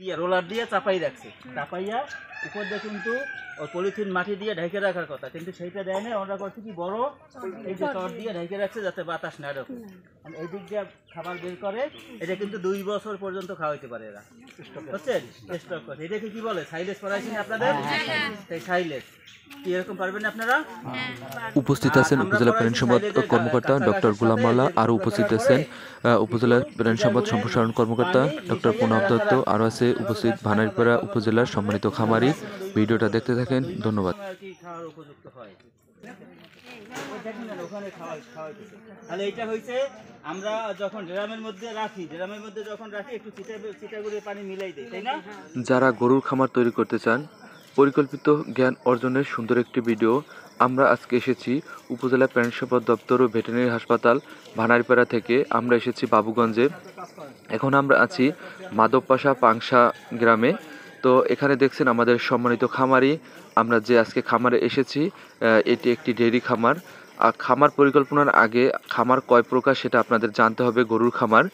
দিয়ে রোলার দিয়ে চাপাই রাখছে, চাপাইয়া উপর দিয়ে কিন্তু ওই পলিথিন মাটি দিয়ে ঢেকে রাখার কথা, কিন্তু সেইটা দেয় না। আমরা করছি কি বড় এই যে চট দিয়ে ঢেকে রাখছে যাতে বাতাস না ঢোকে। এই দিক দিয়ে খাবার বের করে, এটা কিন্তু 2 বছর পর্যন্ত খাওয়াইতে পারে এরা, বুঝছেন? স্টক করে। এটাকে কি বলে? সাইলেজ পড়াইছেন আপনাদের? এই সাইলেজ কি এরকম পারবেন আপনারা? উপস্থিত আছেন উপজেলা প্রাণী সম্পদ কর্মকর্তা ডক্টর গোলাম মাওলা, আরও উপস্থিত আছেন উপজেলা প্রাণী সম্পদ সম্প্রসারণ কর্মকর্তা ডক্টর প্রণব দত্ত, আরও আছে উপস্থিত ভানারপাড়া উপজেলার সম্মানিত খামারি। ভিডিওটা দেখতে থাকেন, ধন্যবাদ। তাহলে এটা হইছে আমরা যখন ড্রামের মধ্যে রাখি, একটু চিটাগুড়ি পানি মিলাই দেই, তাই না? যারা গরুর খামার তৈরি করতে চান, পরিকল্পিত জ্ঞান অর্জনের সুন্দর একটি ভিডিও। আমরা আজকে এসেছি উপজেলা প্রাণী সম্পদ দপ্তর ও ভেটেরিনারি হাসপাতাল ভানারপাড়া থেকে। আমরা এসেছি বাবুগঞ্জে। এখন আমরা আছি মাধবপাশা পাংশা গ্রামে। তো এখানে দেখছেন আমাদের সম্মানিত খামারি। আমরা যে আজকে খামারে এসেছি, এটি একটি ডেইরি খামার। আর খামার পরিকল্পনার আগে খামার কয় প্রকার সেটা আপনাদের জানতে হবে। গরুর খামার,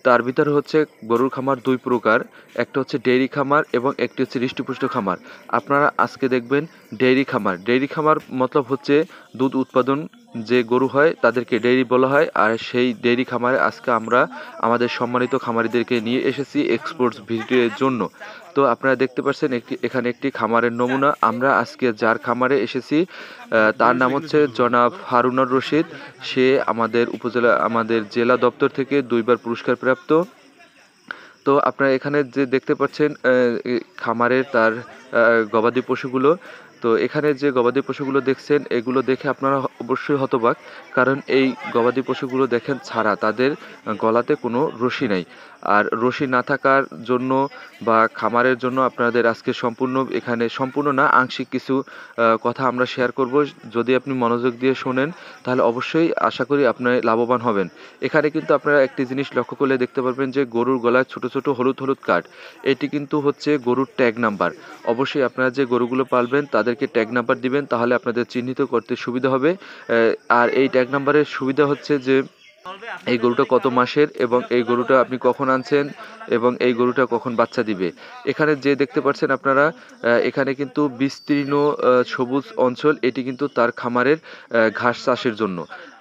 তার ভিতরে হচ্ছে গরুর খামার 2 প্রকার, একটা হচ্ছে ডেইরি খামার এবং একটি হচ্ছে হৃষ্টপুষ্ট খামার। আপনারা আজকে দেখবেন ডেইরি খামার। ডেইরি খামার মতলব হচ্ছে দুধ উৎপাদন যে গরু হয় তাদেরকে ডেইরি বলা হয়। আর সেই ডেইরি খামারে আজকে আমরা আমাদের সম্মানিত খামারিদেরকে নিয়ে এসেছি এক্সপোর্টস ভিজিটের জন্য। তো আপনারা দেখতে পাচ্ছেন এখানে একটি খামারের নমুনা। আমরা আজকে যার খামারে এসেছি তার নাম হচ্ছে জনাব হারুনুর রশিদ। সে আমাদের জেলা দপ্তর থেকে 2 বার পুরস্কার প্রাপ্ত। তো আপনারা এখানে যে দেখতে পাচ্ছেন খামারের তার গবাদি পশুগুলো। তো এখানে যে গবাদি পশুগুলো দেখছেন, এগুলো দেখে আপনারা অবশ্যই হতবাক, কারণ এই গবাদি পশুগুলো দেখেন ছাড়া, তাদের গলাতে কোনো রশি নাই। আর রশি না থাকার জন্য বা খামারের জন্য আপনাদের আজকে সম্পূর্ণ না, আংশিক কিছু কথা আমরা শেয়ার করব। যদি আপনি মনোযোগ দিয়ে শোনেন তাহলে অবশ্যই আশা করি আপনি লাভবান হবেন। এখানে কিন্তু আপনারা একটি জিনিস লক্ষ্য করলে দেখতে পারবেন যে গরুর গলায় ছোট ছোট হলুদ হলুদ কাঠ, এটি কিন্তু হচ্ছে গরুর ট্যাগ নাম্বার। অবশ্যই আপনারা যে গরুগুলো পালবেন তাদেরকে ট্যাগ নাম্বার দিবেন, তাহলে আপনাদের চিহ্নিত করতে সুবিধা হবে। আর এই ট্যাগ নাম্বারের সুবিধা হচ্ছে যে এই গরুটা কত মাসের এবং এই গরুটা আপনি কখন আনছেন এবং এই গরুটা কখন বাচ্চা দিবে। এখানে যে দেখতে পাচ্ছেন আপনারা, এখানে কিন্তু বিস্তীর্ণ সবুজ অঞ্চল, এটি কিন্তু তার খামারের ঘাস চাষের জন্য।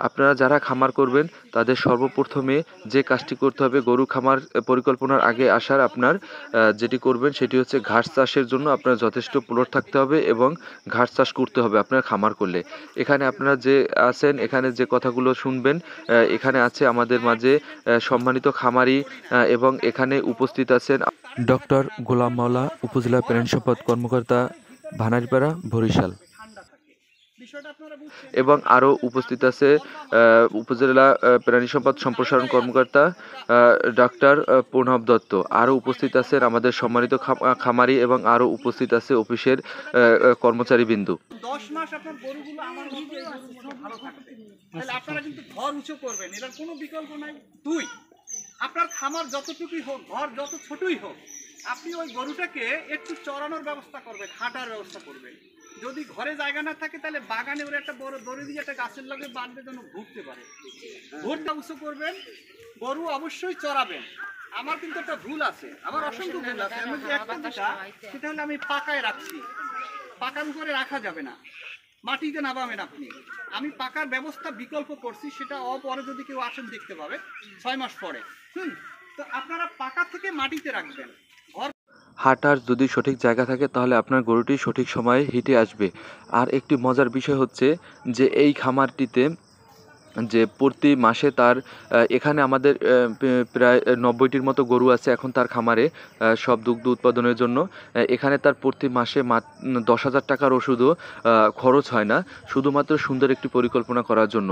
আপনারা যারা খামার করবেন তাদের সর্বপ্রথমে যে কাজটি করতে হবে, গরু খামার পরিকল্পনার আগে আসার আপনার যেটি করবেন সেটি হচ্ছে ঘাস চাষের জন্য আপনার যথেষ্ট প্লট থাকতে হবে এবং ঘাস চাষ করতে হবে আপনার খামার করলে। এখানে আপনারা যে আছেন, এখানে যে কথাগুলো শুনবেন, এখানে আছে আমাদের মাঝে সম্মানিত খামারি এবং এখানে উপস্থিত আছেন ডক্টর গোলাম মাওলা, উপজেলা প্রাণী সম্পদ কর্মকর্তা, ভানারপাড়া, বরিশাল। এবং আরও উপস্থিত আছে উপজেলা প্রাণী সম্পদ সম্প্রসারণ কর্মকর্তা ডক্টর প্রণব দত্ত। আরও উপস্থিত আছেন আমাদের সম্মানিত খামারি এবং আরও উপস্থিত আছে অফিসের কর্মচারীবৃন্দ। 10 মাস আপনার গরুগুলো আমার মতো ভালো থাকবে, তাহলে আপনারা কিন্তু ঘর উঁচু করবেন, এটার কোনো বিকল্প নাই। 2, আপনার খামার যতটুকুই হোক, ঘর যত ছোটই হোক, আপনি ওই গরুটাকে একটু চড়ানোর ব্যবস্থা করবেন, হাঁটার ব্যবস্থা করবেন। যদি ঘরে জায়গা না থাকে তাহলে বাগানে ওর একটা বড় দড়ি দিয়ে একটা গাছের লগে বাঁধবে যেন ঘুরতে পারে। ঘুরটা উঁচু করবেন, গরু অবশ্যই চড়াবেন। আমার কিন্তু একটা ভুল আছে, আমার অসংখ্য ভুল আছে। আমি যে একটা সেটা হলে আমি পাকায় রাখছি। পাকার উপরে রাখা যাবে না, মাটিতে নামাবেন আপনি। আমি পাকার ব্যবস্থা বিকল্প করছি, সেটা পরে যদি কেউ আসেন দেখতে পাবে 6 মাস পরে। তো আপনারা পাকা থেকে মাটিতে রাখবেন। হাঁটার যদি সঠিক জায়গা থাকে তাহলে আপনার গরুটি সঠিক সময়ে হিটে আসবে। আর একটি মজার বিষয় হচ্ছে যে এই খামারটিতে যে প্রতি মাসে তার এখানে আমাদের প্রায় 90টির মতো গরু আছে এখন তার খামারে, সব দুগ্ধ উৎপাদনের জন্য। এখানে তার প্রতি মাসে 10,000 টাকার ওষুধও খরচ হয় না, শুধুমাত্র সুন্দর একটি পরিকল্পনা করার জন্য।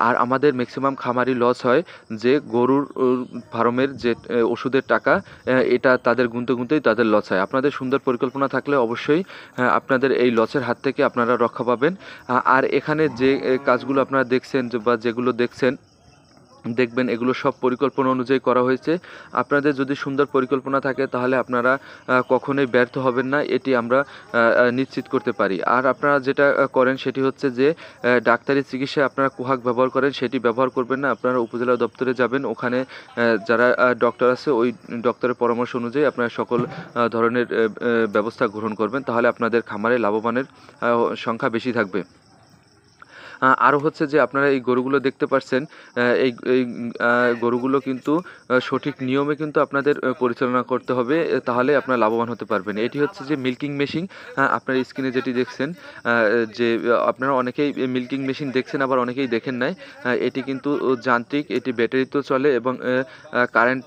আর আমাদের ম্যাক্সিমাম খামারি লস হয় যে গরুর ফার্মের যে ওষুধের টাকা, এটা তাদের গুনতেই তাদের লস হয়। আপনাদের সুন্দর পরিকল্পনা থাকলে অবশ্যই আপনাদের এই লসের হাত থেকে আপনারা রক্ষা পাবেন। আর এখানে যে কাজগুলো আপনারা দেখছেন বা যেগুলো দেখছেন, দেখবেন এগুলো সব পরিকল্পনা অনুযায়ী করা হয়েছে। আপনাদের যদি সুন্দর পরিকল্পনা থাকে তাহলে আপনারা কখনোই ব্যর্থ হবেন না, এটি আমরা নিশ্চিত করতে পারি। আর আপনারা যেটা করেন সেটি হচ্ছে যে ডাক্তারি চিকিৎসায় আপনারা কুহাক ব্যবহার করেন সেটি ব্যবহার করবেন না। আপনারা উপজেলা দপ্তরে যাবেন, ওখানে যারা ডক্টর আছে ওই ডক্টরের পরামর্শ অনুযায়ী আপনারা সকল ধরনের ব্যবস্থা গ্রহণ করবেন, তাহলে আপনাদের খামারে লাভবানের সংখ্যা বেশি থাকবে। আরও হচ্ছে যে আপনারা এই গরুগুলো দেখতে পাচ্ছেন, এই এই গরুগুলো কিন্তু সঠিক নিয়মে কিন্তু আপনাদের পরিচালনা করতে হবে, তাহলে আপনারা লাভবান হতে পারবেন। এটি হচ্ছে যে মিল্কিং মেশিন, আপনার স্ক্রিনে যেটি দেখছেন, যে আপনারা অনেকেই মিল্কিং মেশিন দেখছেন, আবার অনেকেই দেখেন নাই। এটি কিন্তু যান্ত্রিক, এটি ব্যাটারিতেও চলে এবং কারেন্ট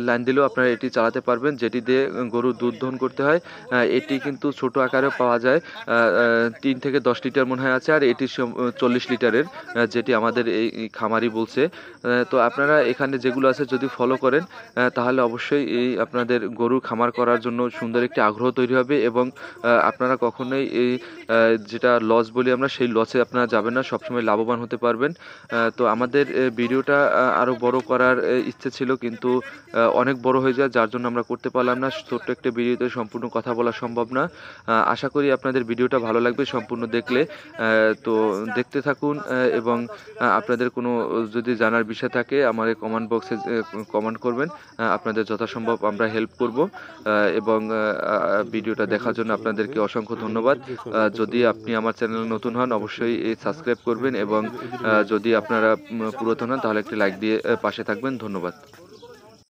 লাইন দিলেও আপনারা এটি চালাতে পারবেন, যেটি দিয়ে গরুর দুধ দহন করতে হয়। এটি কিন্তু ছোট আকারে পাওয়া যায়, 3 থেকে 10 লিটার মনে হয় আছে, আর এটি 40 লিটারের, যেটি আমাদের এই খামারি বলছে। তো আপনারা এখানে যেগুলো আছে যদি ফলো করেন তাহলে অবশ্যই এই আপনাদের গরুর খামার করার জন্য সুন্দর একটি আগ্রহ তৈরি হবে এবং আপনারা কখনোই এই যেটা লস বলি আমরা, সেই লসে আপনারা যাবেন না, সবসময় লাভবান হতে পারবেন। তো আমাদের ভিডিওটা আরও বড় করার ইচ্ছে ছিল, কিন্তু অনেক বড় হয়ে যায়, যার জন্য আমরা করতে পারলাম না। ছোট্ট একটা ভিডিওতে সম্পূর্ণ কথা বলা সম্ভব না। আশা করি আপনাদের ভিডিওটা ভালো লাগবে সম্পূর্ণ দেখলে। তো দেখতে থাকুন এবং আপনাদের কোনো যদি জানার বিষয় থাকে আমাদের কমেন্ট বক্সে কমেন্ট করবেন, আপনাদের যথাসম্ভব আমরা হেল্প করব। এবং ভিডিওটা দেখার জন্য আপনাদেরকে অসংখ্য ধন্যবাদ। যদি আপনি আমার চ্যানেলে নতুন হন অবশ্যই সাবস্ক্রাইব করবেন এবং যদি আপনারা পুরাতন হন তাহলে একটি লাইক দিয়ে পাশে থাকবেন। ধন্যবাদ।